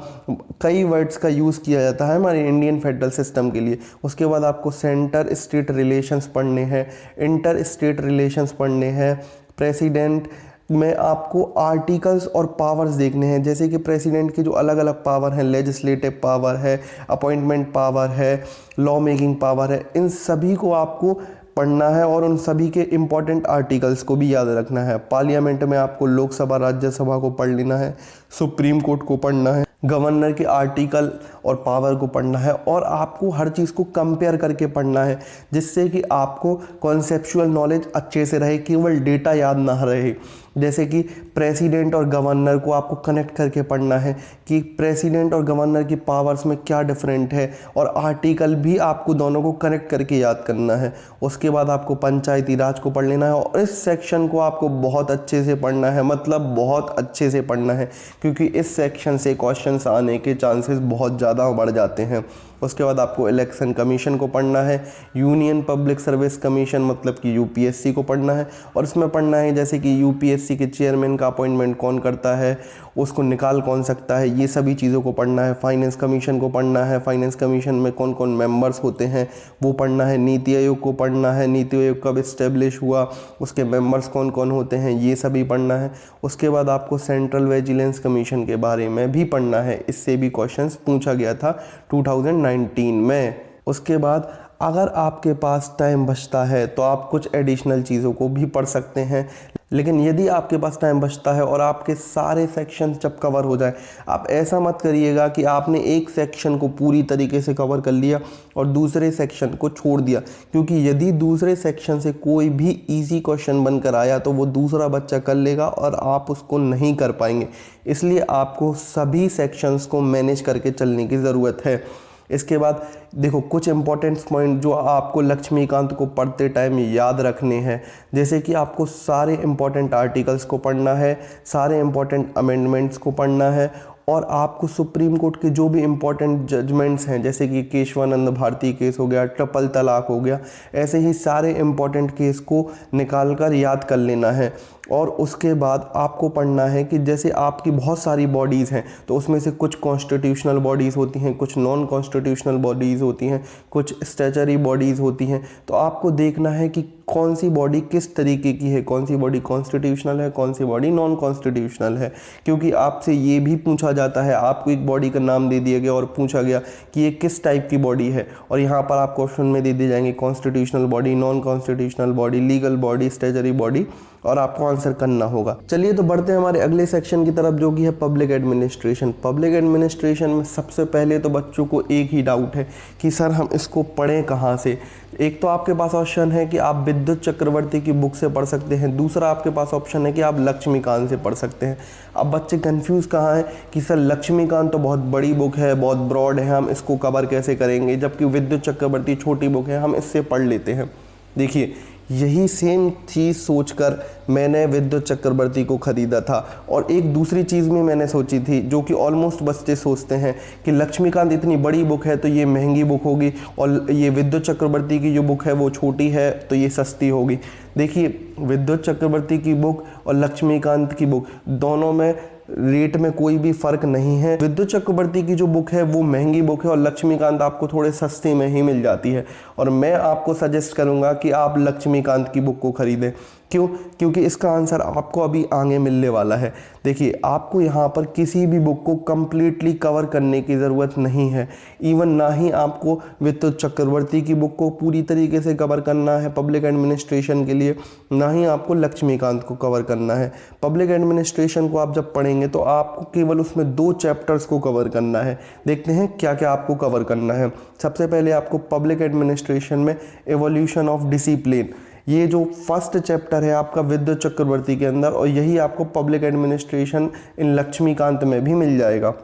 कई वर्ड्स का यूज़ किया जाता है हमारे इंडियन फेडरल सिस्टम के लिए। उसके बाद आपको सेंटर स्टेट रिलेशंस पढ़ने हैं, इंटर स्टेट रिलेशंस पढ़ने हैं, प्रेसिडेंट में आपको आर्टिकल्स और पावर्स देखने हैं। जैसे कि प्रेसिडेंट के जो अलग अलग पावर हैं, लेजिस्लेटिव पावर है, अपॉइंटमेंट पावर है, लॉ मेकिंग पावर है, इन सभी को आपको पढ़ना है और उन सभी के इम्पॉर्टेंट आर्टिकल्स को भी याद रखना है। पार्लियामेंट में आपको लोकसभा, राज्यसभा को पढ़ लेना है, सुप्रीम कोर्ट को पढ़ना है, गवर्नर के आर्टिकल और पावर को पढ़ना है, और आपको हर चीज़ को कंपेयर करके पढ़ना है, जिससे कि आपको कॉन्सेप्चुअल नॉलेज अच्छे से रहे, केवल डेटा याद ना रहे। जैसे कि प्रेसिडेंट और गवर्नर को आपको कनेक्ट करके पढ़ना है कि प्रेसिडेंट और गवर्नर की पावर्स में क्या डिफरेंट है, और आर्टिकल भी आपको दोनों को कनेक्ट करके याद करना है। उसके बाद आपको पंचायती राज को पढ़ लेना है, और इस सेक्शन को आपको बहुत अच्छे से पढ़ना है, मतलब बहुत अच्छे से पढ़ना है, क्योंकि इस सेक्शन से क्वेश्चंस आने के चांसेस बहुत ज़्यादा बढ़ जाते हैं। उसके बाद आपको इलेक्शन कमीशन को पढ़ना है, यूनियन पब्लिक सर्विस कमीशन मतलब कि यूपीएससी को पढ़ना है, और इसमें पढ़ना है जैसे कि यूपीएससी के चेयरमैन का अपॉइंटमेंट कौन करता है, उसको निकाल कौन सकता है, ये सभी चीज़ों को पढ़ना है। फाइनेंस कमीशन को पढ़ना है, फाइनेंस कमीशन में कौन कौन मेंबर्स होते हैं वो पढ़ना है। नीति आयोग को पढ़ना है, नीति आयोग कब इस्टेब्लिश हुआ, उसके मेंबर्स कौन कौन होते हैं, ये सभी पढ़ना है। उसके बाद आपको सेंट्रल विजिलेंस कमीशन के बारे में भी पढ़ना है, इससे भी क्वेश्चंस पूछा गया था 2019 में। उसके बाद अगर आपके पास टाइम बचता है तो आप कुछ एडिशनल चीज़ों को भी पढ़ सकते हैं, लेकिन यदि आपके पास टाइम बचता है और आपके सारे सेक्शन जब कवर हो जाए, आप ऐसा मत करिएगा कि आपने एक सेक्शन को पूरी तरीके से कवर कर लिया और दूसरे सेक्शन को छोड़ दिया, क्योंकि यदि दूसरे सेक्शन से कोई भी इजी क्वेश्चन बनकर आया तो वो दूसरा बच्चा कर लेगा और आप उसको नहीं कर पाएंगे। इसलिए आपको सभी सेक्शंस को मैनेज करके चलने की ज़रूरत है। इसके बाद देखो, कुछ इंपॉर्टेंट पॉइंट जो आपको लक्ष्मीकांत को पढ़ते टाइम याद रखने हैं, जैसे कि आपको सारे इंपॉर्टेंट आर्टिकल्स को पढ़ना है, सारे इंपॉर्टेंट अमेंडमेंट्स को पढ़ना है, और आपको सुप्रीम कोर्ट के जो भी इम्पोर्टेंट जजमेंट्स हैं, जैसे कि केशवानंद भारती केस हो गया, ट्रिपल तलाक हो गया, ऐसे ही सारे इम्पोर्टेंट केस को निकाल कर याद कर लेना है। और उसके बाद आपको पढ़ना है कि जैसे आपकी बहुत सारी बॉडीज़ हैं, तो उसमें से कुछ कॉन्स्टिट्यूशनल बॉडीज़ होती हैं, कुछ नॉन कॉन्स्टिट्यूशनल बॉडीज़ होती हैं, कुछ स्टैचुटरी बॉडीज़ होती हैं। तो आपको देखना है कि कौन सी बॉडी किस तरीके की है, कौन सी बॉडी कॉन्स्टिट्यूशनल है, कौन सी बॉडी नॉन कॉन्स्टिट्यूशनल है, क्योंकि आपसे ये भी पूछा जाता है, आपको एक बॉडी का नाम दे दिया गया और पूछा गया कि ये किस टाइप की बॉडी है, और यहाँ पर आप क्वेश्चन में दे दिए जाएंगे constitutional body, non constitutional body, legal body, statutory body, और आपको आंसर करना होगा। चलिए तो बढ़ते हैं हमारे अगले सेक्शन की तरफ, जो कि है पब्लिक एडमिनिस्ट्रेशन। पब्लिक एडमिनिस्ट्रेशन में सबसे पहले तो बच्चों को एक ही डाउट है कि सर हम इसको पढ़ें कहाँ से। एक तो आपके पास ऑप्शन है कि आप विद्युत चक्रवर्ती की बुक से पढ़ सकते हैं, दूसरा आपके पास ऑप्शन है कि आप लक्ष्मीकांत से पढ़ सकते हैं। अब बच्चे कंफ्यूज कहाँ हैं कि सर लक्ष्मीकांत तो बहुत बड़ी बुक है, बहुत ब्रॉड है, हम इसको कवर कैसे करेंगे, जबकि विद्युत चक्रवर्ती छोटी बुक है, हम इससे पढ़ लेते हैं। देखिए, यही सेम चीज़ सोचकर मैंने विद्युत चक्रवर्ती को ख़रीदा था, और एक दूसरी चीज़ भी मैंने सोची थी जो कि ऑलमोस्ट बच्चे सोचते हैं कि लक्ष्मीकांत इतनी बड़ी बुक है तो ये महंगी बुक होगी, और ये विद्युत चक्रवर्ती की जो बुक है वो छोटी है तो ये सस्ती होगी। देखिए, विद्युत चक्रवर्ती की बुक और लक्ष्मीकांत की बुक दोनों में रेट में कोई भी फर्क नहीं है। विद्युत चक्रवर्ती की जो बुक है वो महंगी बुक है और लक्ष्मीकांत आपको थोड़े सस्ते में ही मिल जाती है, और मैं आपको सजेस्ट करूंगा कि आप लक्ष्मीकांत की बुक को खरीदें। क्यों? क्योंकि इसका आंसर आपको अभी आगे मिलने वाला है। देखिए, आपको यहाँ पर किसी भी बुक को कंप्लीटली कवर करने की ज़रूरत नहीं है। इवन ना ही आपको विद्युत चक्रवर्ती की बुक को पूरी तरीके से कवर करना है पब्लिक एडमिनिस्ट्रेशन के लिए, ना ही आपको लक्ष्मीकांत को कवर करना है। पब्लिक एडमिनिस्ट्रेशन को आप जब पढ़ेंगे तो आपको केवल उसमें 2 चैप्टर्स को कवर करना है। देखते हैं क्या क्या आपको कवर करना है। सबसे पहले आपको पब्लिक एडमिनिस्ट्रेशन में एवोल्यूशन ऑफ डिसिप्लिन, ये जो फर्स्ट चैप्टर है आपका विद्युत चक्रवर्ती के अंदर, और यही आपको पब्लिक एडमिनिस्ट्रेशन इन लक्ष्मीकांत में भी मिल जाएगा।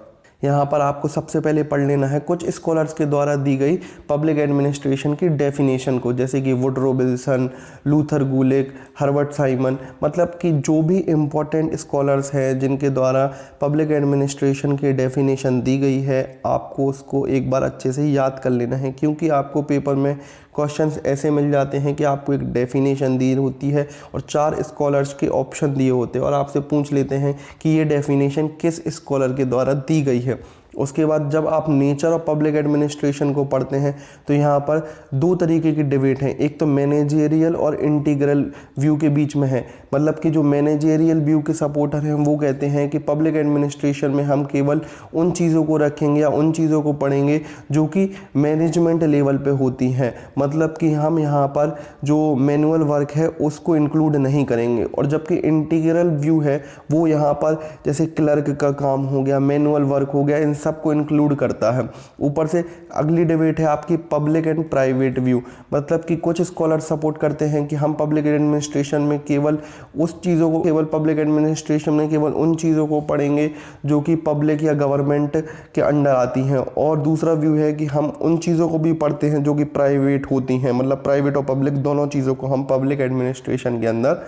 यहाँ पर आपको सबसे पहले पढ़ लेना है कुछ स्कॉलर्स के द्वारा दी गई पब्लिक एडमिनिस्ट्रेशन की डेफिनेशन को, जैसे कि वुडरो विल्सन, लूथर गुलिक, हर्बर्ट साइमन, मतलब कि जो भी इम्पोर्टेंट स्कॉलर्स हैं जिनके द्वारा पब्लिक एडमिनिस्ट्रेशन की डेफिनेशन दी गई है, आपको उसको एक बार अच्छे से याद कर लेना है। क्योंकि आपको पेपर में क्वेश्चंस ऐसे मिल जाते हैं कि आपको एक डेफिनेशन दी होती है और 4 स्कॉलर्स के ऑप्शन दिए होते हैं, और आपसे पूछ लेते हैं कि ये डेफिनेशन किस स्कॉलर के द्वारा दी गई है। उसके बाद जब आप नेचर ऑफ पब्लिक एडमिनिस्ट्रेशन को पढ़ते हैं तो यहाँ पर 2 तरीके की डिबेट हैं। एक तो मैनेजेरियल और इंटीग्रल व्यू के बीच में है, मतलब कि जो मैनेजेरियल व्यू के सपोर्टर हैं वो कहते हैं कि पब्लिक एडमिनिस्ट्रेशन में हम केवल उन चीज़ों को रखेंगे या उन चीज़ों को पढ़ेंगे जो कि मैनेजमेंट लेवल पे होती हैं, मतलब कि हम यहाँ पर जो मैनुअल वर्क है उसको इंक्लूड नहीं करेंगे। और जबकि इंटीग्रल व्यू है वो यहाँ पर जैसे क्लर्क का काम हो गया, मैनुअल वर्क हो गया, इन सबको इंक्लूड करता है। ऊपर से अगली डिबेट है आपकी पब्लिक एंड प्राइवेट व्यू, मतलब कि कुछ स्कॉलर सपोर्ट करते हैं कि हम पब्लिक एडमिनिस्ट्रेशन में केवल उस चीज़ों को, केवल पब्लिक एडमिनिस्ट्रेशन में केवल उन चीज़ों को पढ़ेंगे जो कि पब्लिक या गवर्नमेंट के अंडर आती हैं, और दूसरा व्यू है कि हम उन चीज़ों को भी पढ़ते हैं जो कि प्राइवेट होती हैं, मतलब प्राइवेट और पब्लिक दोनों चीज़ों को हम पब्लिक एडमिनिस्ट्रेशन के अंदर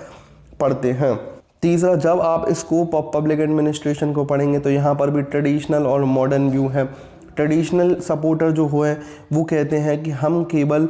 पढ़ते हैं। तीसरा, जब आप स्कोप ऑफ पब्लिक एडमिनिस्ट्रेशन को पढ़ेंगे तो यहाँ पर भी ट्रेडिशनल और मॉडर्न व्यू है। ट्रेडिशनल सपोर्टर जो है वो कहते हैं कि हम केवल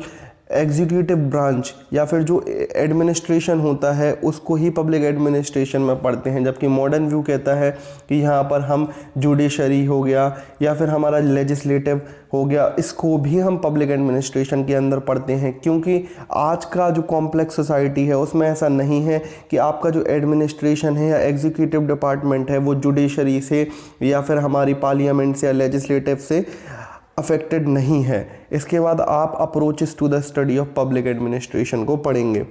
एग्जीक्यूटिव ब्रांच या फिर जो एडमिनिस्ट्रेशन होता है उसको ही पब्लिक एडमिनिस्ट्रेशन में पढ़ते हैं, जबकि मॉडर्न व्यू कहता है कि यहाँ पर हम जुडिशरी हो गया या फिर हमारा लेजिस्लेटिव हो गया, इसको भी हम पब्लिक एडमिनिस्ट्रेशन के अंदर पढ़ते हैं। क्योंकि आज का जो कॉम्प्लेक्स सोसाइटी है उसमें ऐसा नहीं है कि आपका जो एडमिनिस्ट्रेशन है या एग्जीक्यूटिव डिपार्टमेंट है वो जुडिशरी से या फिर हमारी पार्लियामेंट से या लेजिस्लेटिव से अफेक्टेड नहीं है। इसके बाद आप approaches to the study of public administration को पढ़ेंगे।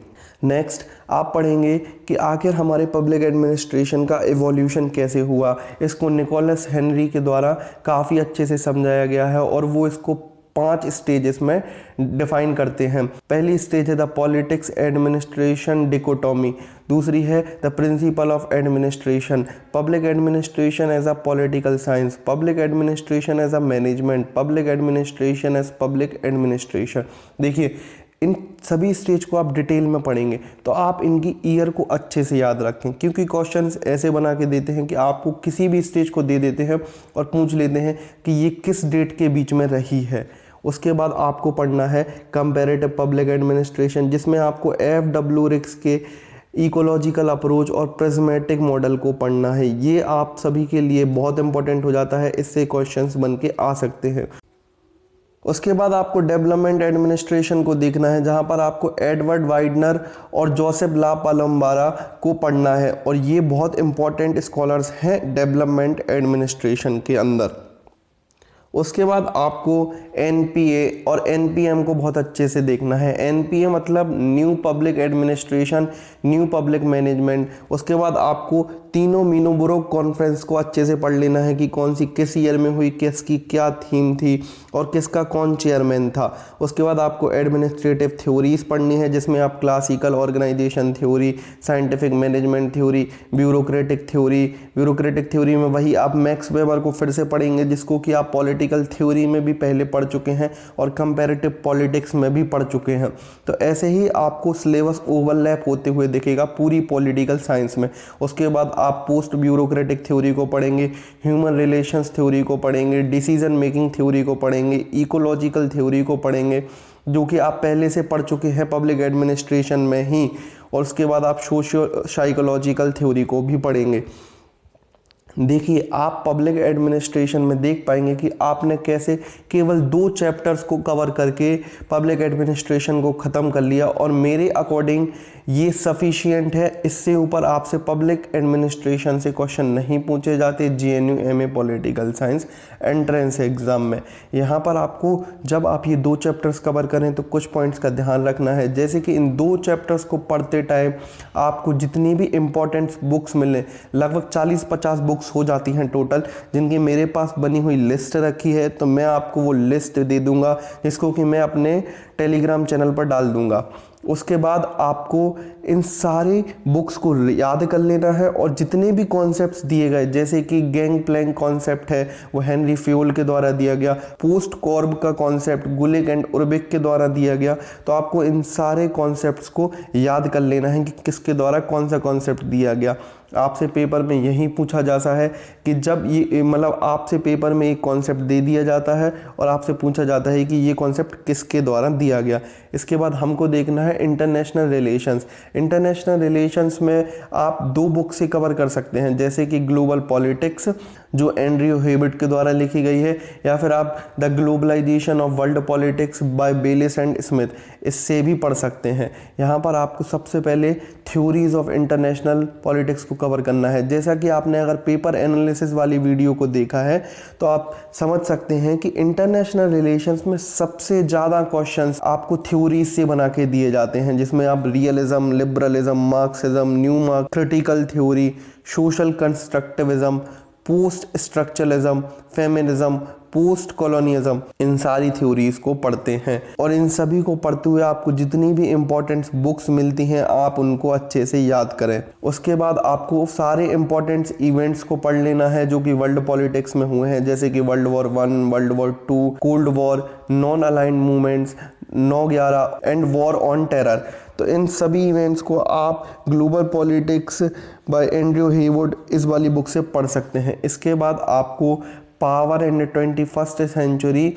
नेक्स्ट आप पढ़ेंगे कि आखिर हमारे पब्लिक एडमिनिस्ट्रेशन का एवोल्यूशन कैसे हुआ। इसको निकोलस हेनरी के द्वारा काफ़ी अच्छे से समझाया गया है और वो इसको 5 स्टेजेस में डिफाइन करते हैं। पहली स्टेज है द पॉलिटिक्स एडमिनिस्ट्रेशन डिकोटोमी, दूसरी है the principle of administration, public administration as a political science, public administration as a management, public administration as public administration. देखिए, इन सभी स्टेज को आप डिटेल में पढ़ेंगे तो आप इनकी ईयर को अच्छे से याद रखें, क्योंकि क्वेश्चंस ऐसे बना के देते हैं कि आपको किसी भी स्टेज को दे देते हैं और पूछ लेते हैं कि ये किस डेट के बीच में रही है। उसके बाद आपको पढ़ना है कंपैरेटिव पब्लिक एडमिनिस्ट्रेशन, जिसमें आपको एफ.डब्ल्यू. रिक्स के इकोलॉजिकल अप्रोच और प्रिज्मेटिक मॉडल को पढ़ना है। ये आप सभी के लिए बहुत इंपॉर्टेंट हो जाता है, इससे क्वेश्चंस बन के आ सकते हैं। उसके बाद आपको डेवलपमेंट एडमिनिस्ट्रेशन को देखना है, जहां पर आपको एडवर्ड वाइडनर और जोसेफ ला पालोम्बारा को पढ़ना है, और ये बहुत इंपॉर्टेंट स्कॉलर्स हैं डेवलपमेंट एडमिनिस्ट्रेशन के अंदर। उसके बाद आपको एनपीए और एनपीएम को बहुत अच्छे से देखना है। एनपीए मतलब new public administration, new public management. उसके बाद आपको तीनों मीनोबुरो कॉन्फ्रेंस को अच्छे से पढ़ लेना है कि कौन सी किस ईयर में हुई, किसकी क्या थीम थी और किसका कौन चेयरमैन था। उसके बाद आपको एडमिनिस्ट्रेटिव थ्योरीज पढ़नी है, जिसमें आप classical organisation theory, scientific management theory, bureaucratic theory में वही आप मैक्स वेबर को फिर से पढ़ेंगे, जिसको कि आप पॉलिटिकल थ्योरी में भी पहले पढ़ चुके हैं और कंपैरेटिव पॉलिटिक्स में भी पढ़ चुके हैं। तो ऐसे ही आपको सिलेबस ओवरलैप होते हुए दिखेगा पूरी पॉलिटिकल साइंस में। उसके बाद आप पोस्ट ब्यूरोक्रेटिक थ्योरी को पढ़ेंगे, ह्यूमन रिलेशंस थ्योरी को पढ़ेंगे, डिसीजन मेकिंग थ्योरी को पढ़ेंगे, इकोलॉजिकल थ्योरी को पढ़ेंगे, जो कि आप पहले से पढ़ चुके हैं पब्लिक एडमिनिस्ट्रेशन में ही। और उसके बाद आप सोशियो साइकोलॉजिकल थ्योरी को भी पढ़ेंगे। देखिए आप पब्लिक एडमिनिस्ट्रेशन में देख पाएंगे कि आपने कैसे केवल 2 चैप्टर्स को कवर करके पब्लिक एडमिनिस्ट्रेशन को ख़त्म कर लिया, और मेरे अकॉर्डिंग ये सफिशिएंट है। इससे ऊपर आपसे पब्लिक एडमिनिस्ट्रेशन से क्वेश्चन नहीं पूछे जाते GNU MA political science entrance exam में। यहाँ पर आपको जब आप ये 2 चैप्टर्स कवर करें तो कुछ पॉइंट्स का ध्यान रखना है, जैसे कि इन 2 चैप्टर्स को पढ़ते टाइम आपको जितनी भी इम्पोर्टेंट बुक्स मिलें, लगभग 40-50 बुक्स हो जाती हैं टोटल, जिनकी मेरे पास बनी हुई लिस्ट रखी है, तो मैं आपको वो लिस्ट दे दूंगा जिसको कि मैं अपने टेलीग्राम चैनल पर डाल दूंगा। उसके बाद आपको इन सारी बुक्स को याद कर लेना है, और जितने भी कॉन्सेप्ट्स दिए गए, जैसे कि गैंग प्लैंक कॉन्सेप्ट है वो हेनरी फ्यूल के द्वारा दिया गया, पोस्ट कॉर्ब का कॉन्सेप्ट गुलिक एंड उर्बिक के द्वारा दिया गया, तो आपको इन सारे कॉन्सेप्ट्स को याद कर लेना है कि किसके द्वारा कौन सा कॉन्सेप्ट दिया गया। आपसे पेपर में यही पूछा जाता है कि जब ये मतलब आपसे पेपर में एक कॉन्सेप्ट दे दिया जाता है और आपसे पूछा जाता है कि ये कॉन्सेप्ट किसके द्वारा दिया गया। इसके बाद हमको देखना है इंटरनेशनल रिलेशंस। इंटरनेशनल रिलेशंस में आप 2 बुक से कवर कर सकते हैं, जैसे कि ग्लोबल पॉलिटिक्स जो एंड्रयू हेबर्ट के द्वारा लिखी गई है, या फिर आप the globalisation of world politics by Baylis and Smith, इससे भी पढ़ सकते हैं। यहाँ पर आपको सबसे पहले थ्योरीज ऑफ इंटरनेशनल पॉलिटिक्स को कवर करना है। जैसा कि आपने अगर पेपर एनालिसिस वाली वीडियो को देखा है तो आप समझ सकते हैं कि इंटरनेशनल रिलेशंस में सबसे ज़्यादा क्वेश्चंस आपको थ्योरीज से बना के दिए जाते हैं, जिसमें आप realism, liberalism, Marxism, new Marx, critical theory, social constructivism, post structuralism, feminism, post colonialism, इन सारी थ्योरीज को पढ़ते हैं। और इन सभी को पढ़ते हुए आपको जितनी भी इंपॉर्टेंट बुक्स मिलती हैं आप उनको अच्छे से याद करें। उसके बाद आपको सारे इंपॉर्टेंट इवेंट्स को पढ़ लेना है जो कि वर्ल्ड पॉलिटिक्स में हुए हैं, जैसे कि world war 1, world war 2, cold war, non aligned movements, 9/11 and war on terror. तो इन सभी इवेंट्स को आप global politics bye Andrew Heywood इस वाली बुक से पढ़ सकते हैं। इसके बाद आपको power and 21st century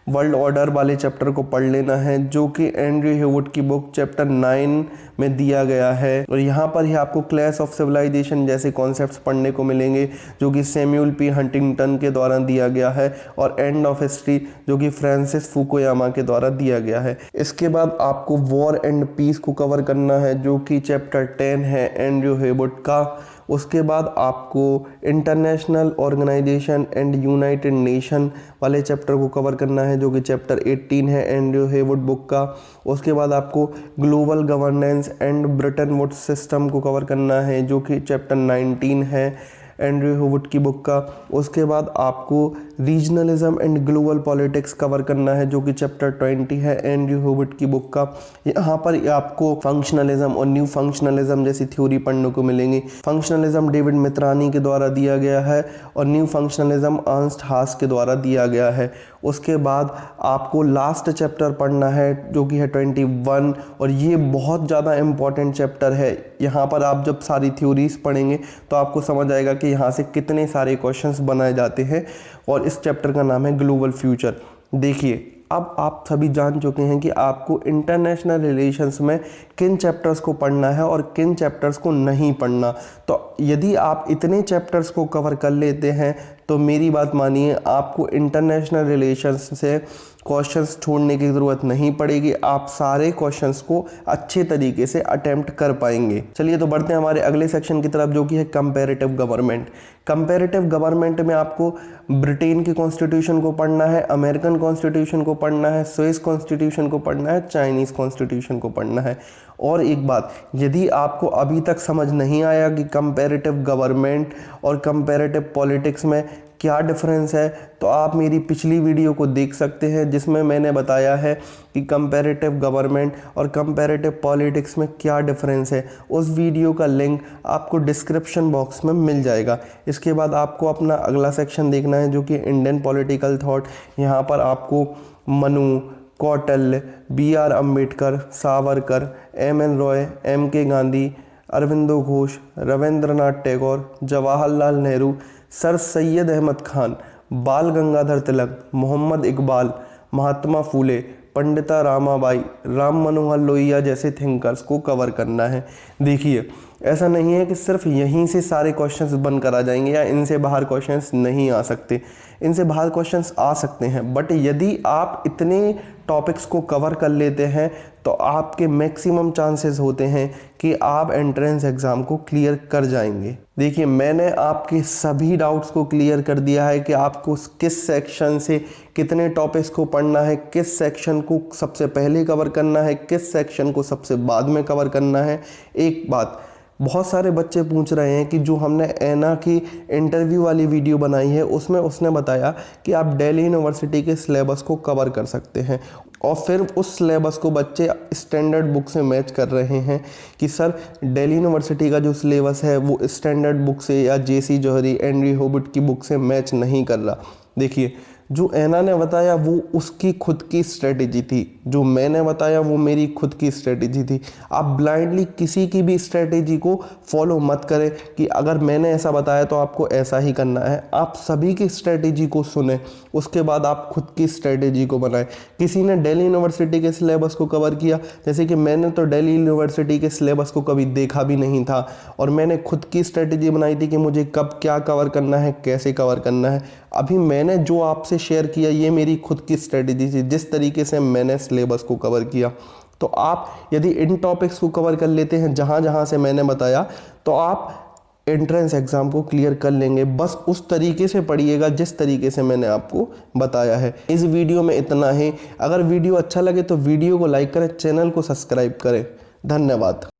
world order वाले चैप्टर को पढ़ लेना है, जो कि एंड्रयू हेवुड की बुक चैप्टर 9 में दिया गया है। और यहाँ पर ही आपको क्लैश ऑफ सिविलाइजेशन जैसे कॉन्सेप्ट्स पढ़ने को मिलेंगे, जो कि सैमुअल पी हंटिंगटन के द्वारा दिया गया है, और एंड ऑफ हिस्ट्री जो कि फ्रांसिस फुकुयामा के द्वारा दिया गया है। इसके बाद आपको वॉर एंड पीस को कवर करना है, जो कि चैप्टर 10 है एंड्रयू हेवुड का। उसके बाद आपको international organisation and united nation वाले चैप्टर को कवर करना है, जो कि चैप्टर 18 है एंड्रयू हेवुड बुक का। उसके बाद आपको global governance and Bretton Woods system को कवर करना है, जो कि चैप्टर 19 है एंड्रयू हेवुड की बुक का। उसके बाद आपको regionalism and global politics cover करना है, जो कि चैप्टर 20 है एंड्रयू हेवुड की बुक का। यहाँ पर आपको फंक्शनलिज्म और न्यू फंक्शनलिज्म जैसी थ्योरी पढ़ने को मिलेंगी। फंक्शनलिज्म डेविड मित्रानी के द्वारा दिया गया है, और न्यू फंक्शनलिज्म अर्नस्ट हास के द्वारा दिया गया है। उसके बाद आपको लास्ट चैप्टर पढ़ना है, जो कि है 21, और ये बहुत ज़्यादा इम्पॉर्टेंट चैप्टर है। यहाँ पर आप जब सारी थ्योरीज पढ़ेंगे तो आपको समझ आएगा कि यहाँ से कितने सारे क्वेश्चंस बनाए जाते हैं, और इस चैप्टर का नाम है ग्लोबल फ्यूचर। देखिए अब आप सभी जान चुके हैं कि आपको इंटरनेशनल रिलेशंस में किन चैप्टर्स को पढ़ना है और किन चैप्टर्स को नहीं पढ़ना। तो यदि आप इतने चैप्टर्स को कवर कर लेते हैं तो मेरी बात मानिए, आपको इंटरनेशनल रिलेशंस से क्वेश्चंस छोड़ने की ज़रूरत नहीं पड़ेगी। आप सारे क्वेश्चंस को अच्छे तरीके से अटेम्प्ट कर पाएंगे। चलिए तो बढ़ते हैं हमारे अगले सेक्शन की तरफ, जो कि है कंपैरेटिव गवर्नमेंट। कंपैरेटिव गवर्नमेंट में आपको ब्रिटेन की कॉन्स्टिट्यूशन को पढ़ना है, अमेरिकन कॉन्स्टिट्यूशन को पढ़ना है, स्विस कॉन्स्टिट्यूशन को पढ़ना है, चाइनीज़ कॉन्स्टिट्यूशन को पढ़ना है। और एक बात, यदि आपको अभी तक समझ नहीं आया कि कंपैरेटिव गवर्नमेंट और कंपैरेटिव पॉलिटिक्स में क्या डिफरेंस है, तो आप मेरी पिछली वीडियो को देख सकते हैं, जिसमें मैंने बताया है कि कंपैरेटिव गवर्नमेंट और कंपैरेटिव पॉलिटिक्स में क्या डिफरेंस है। उस वीडियो का लिंक आपको डिस्क्रिप्शन बॉक्स में मिल जाएगा। इसके बाद आपको अपना अगला सेक्शन देखना है, जो कि इंडियन पॉलिटिकल थॉट। यहाँ पर आपको Manu, Kautilya, BR Ambedkar, Savarkar, MN Roy, MK Gandhi, Aurobindo Ghosh, Rabindranath Tagore, Jawaharlal Nehru, Sir Syed Ahmed Khan, Bal Gangadhar तिलक, मोहम्मद इकबाल, महात्मा फूले, पंडिता रामाबाई, राम मनोहर लोहिया जैसे थिंकर्स को कवर करना है। देखिए ऐसा नहीं है कि सिर्फ यहीं से सारे क्वेश्चंस बनकर आ जाएंगे या इनसे बाहर क्वेश्चंस नहीं आ सकते। इनसे बाहर क्वेश्चंस आ सकते हैं, बट यदि आप इतने टॉपिक्स को कवर कर लेते हैं तो आपके मैक्सिमम चांसेस होते हैं कि आप एंट्रेंस एग्ज़ाम को क्लियर कर जाएंगे। देखिए, मैंने आपके सभी डाउट्स को क्लियर कर दिया है कि आपको किस सेक्शन से कितने टॉपिक्स को पढ़ना है, किस सेक्शन को सबसे पहले कवर करना है, किस सेक्शन को सबसे बाद में कवर करना है। एक बात, बहुत सारे बच्चे पूछ रहे हैं कि जो हमने ऐना की इंटरव्यू वाली वीडियो बनाई है उसमें उसने बताया कि आप दिल्ली यूनिवर्सिटी के सिलेबस को कवर कर सकते हैं, और फिर उस सिलेबस को बच्चे स्टैंडर्ड बुक से मैच कर रहे हैं कि सर दिल्ली यूनिवर्सिटी का जो सिलेबस है वो स्टैंडर्ड बुक से या जेसी जौहरी, एनरी होबिट की बुक से मैच नहीं कर रहा। देखिए, जो ऐना ने बताया वो उसकी खुद की स्ट्रेटेजी थी, जो मैंने बताया वो मेरी खुद की स्ट्रेटेजी थी। आप ब्लाइंडली किसी की भी स्ट्रेटेजी को फॉलो मत करें कि अगर मैंने ऐसा बताया तो आपको ऐसा ही करना है। आप सभी की स्ट्रेटेजी को सुने, उसके बाद आप खुद की स्ट्रेटेजी को बनाएं। किसी ने दिल्ली यूनिवर्सिटी के सिलेबस को कवर किया, जैसे कि मैंने तो दिल्ली यूनिवर्सिटी के सिलेबस को कभी देखा भी नहीं था, और मैंने खुद की स्ट्रेटेजी बनाई थी कि मुझे कब क्या कवर करना है, कैसे कवर करना है। अभी मैंने जो आपसे शेयर किया ये मेरी खुद की स्ट्रेटेजी थी, जिस तरीके से मैंने सिलेबस को कवर किया। तो आप यदि इन टॉपिक्स को कवर कर लेते हैं जहाँ जहाँ से मैंने बताया, तो आप एंट्रेंस एग्ज़ाम को क्लियर कर लेंगे। बस उस तरीके से पढ़िएगा जिस तरीके से मैंने आपको बताया है। इस वीडियो में इतना ही। अगर वीडियो अच्छा लगे तो वीडियो को लाइक करें, चैनल को सब्सक्राइब करें। धन्यवाद।